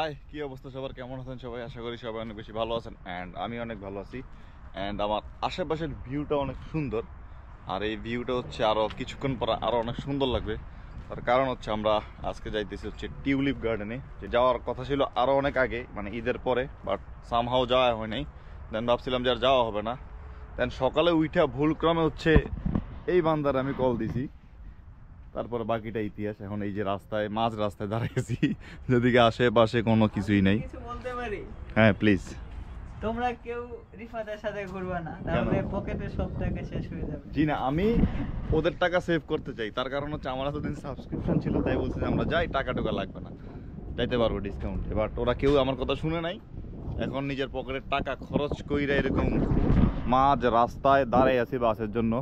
High, কি অবস্থা সবার? কেমন আছেন সবাই? আশা করি সবাই অনেক বেশি ভালো আছেন অ্যান্ড আমি অনেক ভালো আছি। অ্যান্ড আমার আশেপাশের ভিউটা অনেক সুন্দর, আর এই ভিউটা হচ্ছে আরও কিছুক্ষণ পর আরও অনেক সুন্দর লাগবে। তার কারণ হচ্ছে আমরা আজকে যাইতেছি হচ্ছে টিউলিপ গার্ডেনে, যে যাওয়ার কথা ছিল আরও অনেক আগে, মানে ঈদের পরে, বাট সামহাও যাওয়া হয় নাই। দেন ভাবছিলাম যে আর যাওয়া হবে না। দেন সকালে উঠা ভুলক্রমে হচ্ছে এই বান্দার আমি কল দিছি, তারপরে বাকিটা ইতিহাস। এখন এই যে রাস্তায়, মাঝ রাস্তায় দাঁড়িয়েছি, যেদিকে আশেপাশে কোনো কিছুই নেই। কিছু বলতে পারি? হ্যাঁ প্লিজ। তোমরা কেউ রিফাতের সাথে ঘুরবে না, তাহলে পকেটে সব টাকা শেষ হয়ে যাবে। জি না, আমি ওদের টাকা সেভ করতে চাই। তার কারণ হচ্ছে আমার এতদিন সাবস্ক্রিপশন ছিল, তাই বলছি যে আমরা যাই, টাকা টুকা লাগবে না, যাইতে পারবো ডিসকাউন্টে। বাট ওরা কেউ আমার কথা শুনে নাই। এখন নিজের পকেটের টাকা খরচ কইরা এরকম মাঝ রাস্তায় দাঁড়াই আছি বাসের জন্য।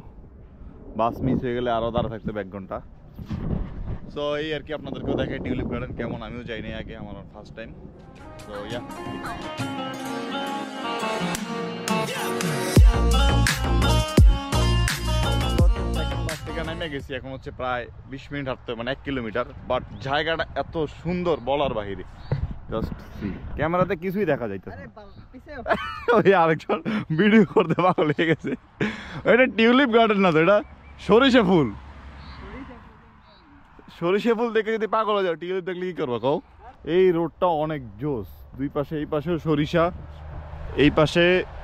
বাস মিস হয়ে গেলে আরও দাঁড়া থাকতে হবে 1 ঘন্টা। সো এই আর কি, আপনাদেরকেও দেখাই টিউলিপ গার্ডেন কেমন। আমিও যাই নাই আগে, আমার ফার্স্ট টাইম। সো ইয়া, নেমে গেছি। এখন হচ্ছে প্রায় 20 মিনিট হাঁটতে, মানে 1 কিলোমিটার। বাট জায়গাটা এত সুন্দর বলার বাহিরে। জাস্ট সি, ক্যামেরাতে কিছুই দেখা যাইতেছে। ওই আরেকজন ভিডিও করতে পাগল হয়ে গেছে। এটা টিউলিপ গার্ডেন না তো, এটা সরিষা ফুল। সরিষা ফুল দেখে যদি পাগল হয়ে যাও, টিউলিপ দেখলে কি করবো কও? এই রোডটা অনেক জোস। দুই পাশে, এই পাশেও সরিষা, এই পাশে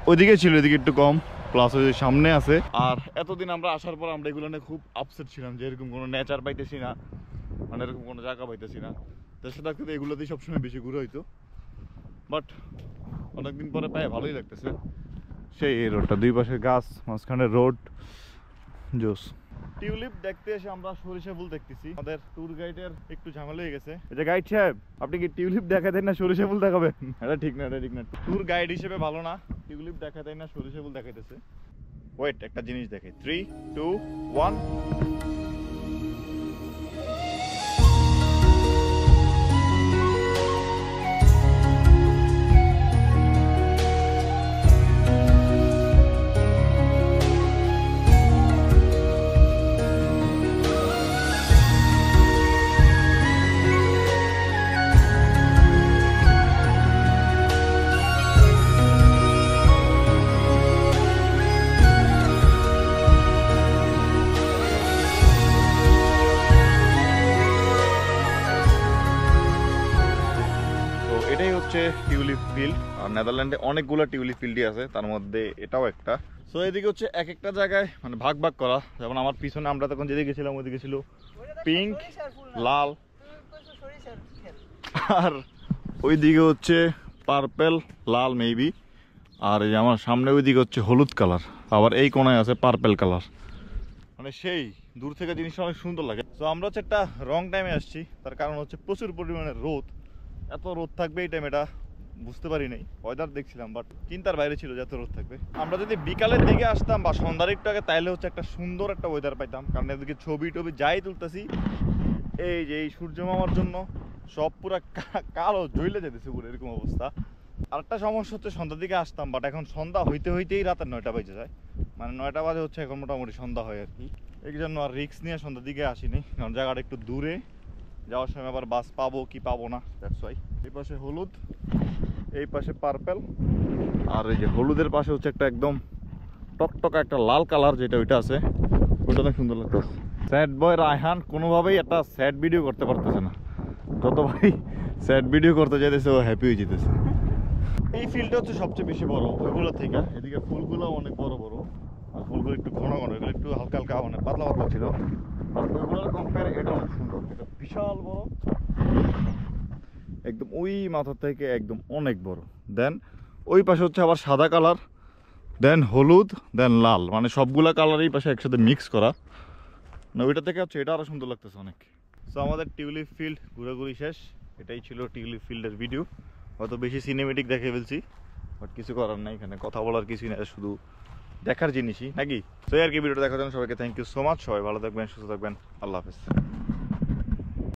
ওইদিকে ছিল, এদিকে একটু কম, প্লাস ওই সামনে আছে। আর এতদিন আমরা আসার পর আমরা এগুলো নিয়ে খুব আপসেট ছিলাম যে এরকম কোনো নেচার পাইতেছি না, মানে এরকম কোনো জায়গা পাইতেছি না। দেশে থাকতে এগুলোতেই সবসময় বেশি ঘুরে হইতো। বাট অনেকদিন পরে পায়ে ভালোই লাগতেছে। সেই এই রোডটা, দুই পাশে গাছ, মাঝখানে রোড, জোস। টিউলিপ দেখতে এসে আমরা সরিষা ফুল দেখতেছি। আমাদের ট্যুর গাইডের একটু ঝামেলা হয়ে গেছে। এই যে গাইড সাহেব, আপনি কি টিউলিপ দেখাতেন না সরিষা ফুল দেখাবেন? এটা ঠিক না, এটা ঠিক না। ট্যুর গাইড হিসেবে ভালো না, টিউলিপ দেখাতেন না সরিষা ফুল দেখাইতেছে। ওয়েট, একটা জিনিস দেখে। 3, 2, 1। এটাই হচ্ছে টিউলিপ ফিল্ড। আর নেদারল্যান্ডে অনেকগুলো টিউলিপ ফিল্ডই আছে, তার মধ্যে এটাও একটা। সো এদিকে হচ্ছে এক একটা জায়গায় মানে ভাগ ভাগ করা। যেমন আমার পিছনে আমরা তখন যেদিকে ছিলাম ওইদিকে ছিল পিঙ্ক, লাল, আর ওইদিকে হচ্ছে পার্পেল, লাল মেবি। আর এই আমার সামনে ওইদিকে হচ্ছে হলুদ কালার, আবার এই কোনায় আছে পার্পেল কালার। মানে সেই দূর থেকে জিনিসটা অনেক সুন্দর লাগে। তো আমরা হচ্ছে একটা রং টাইমে আসছি, তার কারণ হচ্ছে প্রচুর পরিমাণে রোদ। এত রোদ থাকবে এই টাইম এটা বুঝতে পারি নাই। ওয়েদার দেখছিলাম বাট চিন্তার বাইরে ছিল যে এত রোদ থাকবে। আমরা যদি বিকালের দিকে আসতাম বা সন্ধ্যার একটু আগে, তাইলে হচ্ছে একটা সুন্দর একটা ওয়েদার পাইতাম। কারণ এদিকে ছবি টবি যাই তুলতেছি, এই যে এই সূর্য মামার জন্য সব পুরা কালো জ্বলে যেতেছে পুরো, এরকম অবস্থা। আরেকটা সমস্যা হচ্ছে সন্ধ্যার দিকে আসতাম, বাট এখন সন্ধ্যা হইতে হইতেই রাতের 9টা বেজে যায়। মানে 9টা বাজে হচ্ছে এখন মোটামুটি সন্ধ্যা হয় আর কি। এই জন্য আর রিস্ক নিয়ে সন্ধ্যার দিকে আসিনি, কারণ জায়গাটা একটু দূরে, যাওয়ার সময় আবার বাস পাবো কি পাবো না, দ্যাটস ওয়াই। এই পাশে হলুদ, এই পাশে পার্পেল, আর এই যে হলুদের পাশে হচ্ছে একটা একদম টকটকা একটা লাল কালার, যেটা ওইটা আছে, ওইটা অনেক সুন্দর লাগতেছে। স্যাড বয় রায়হান কোনোভাবেই একটা স্যাড ভিডিও করতে পারতেছে না। যতবারই স্যাড ভিডিও করতে যেতেছে ও হ্যাপি হয়ে যেতেছে। এই ফিল্ডটা হচ্ছে সবচেয়ে বেশি বড় ওইগুলো থেকে। এদিকে ফুলগুলো অনেক বড় বড়, আর ফুলগুলো একটু ঘন ঘন, এগুলো একটু হালকা হালকা মানে পাতলা পাতলা ছিল। আর ওইগুলোর কম্পেয়ারে এটা অনেক সুন্দর, এটা বিশাল বড়, একদম ওই মাথা থেকে একদম অনেক বড়। দেন ওই পাশে হচ্ছে আবার সাদা কালার, দেন হলুদ, দেন লাল, মানে সবগুলা কালার এই পাশে একসাথে মিক্স করা। না ওইটা থেকে হচ্ছে এটা আরও সুন্দর লাগতেছে অনেক। সো আমাদের টিউলিপ ফিল্ড ঘুরাঘুরি শেষ। এটাই ছিল টিউলিপ ফিল্ডের ভিডিও। হয়তো বেশি সিনেমেটিক দেখে ফেলছি, বাট কিছু করার নাই, এখানে কথা বলার কিছুই না, শুধু দেখার জিনিসই নাকি। তো আর কি, ভিডিওটা দেখার জন্য সবাইকে থ্যাংক ইউ সো মাচ। সবাই ভালো থাকবেন, সুস্থ থাকবেন, আল্লাহ হাফেজ।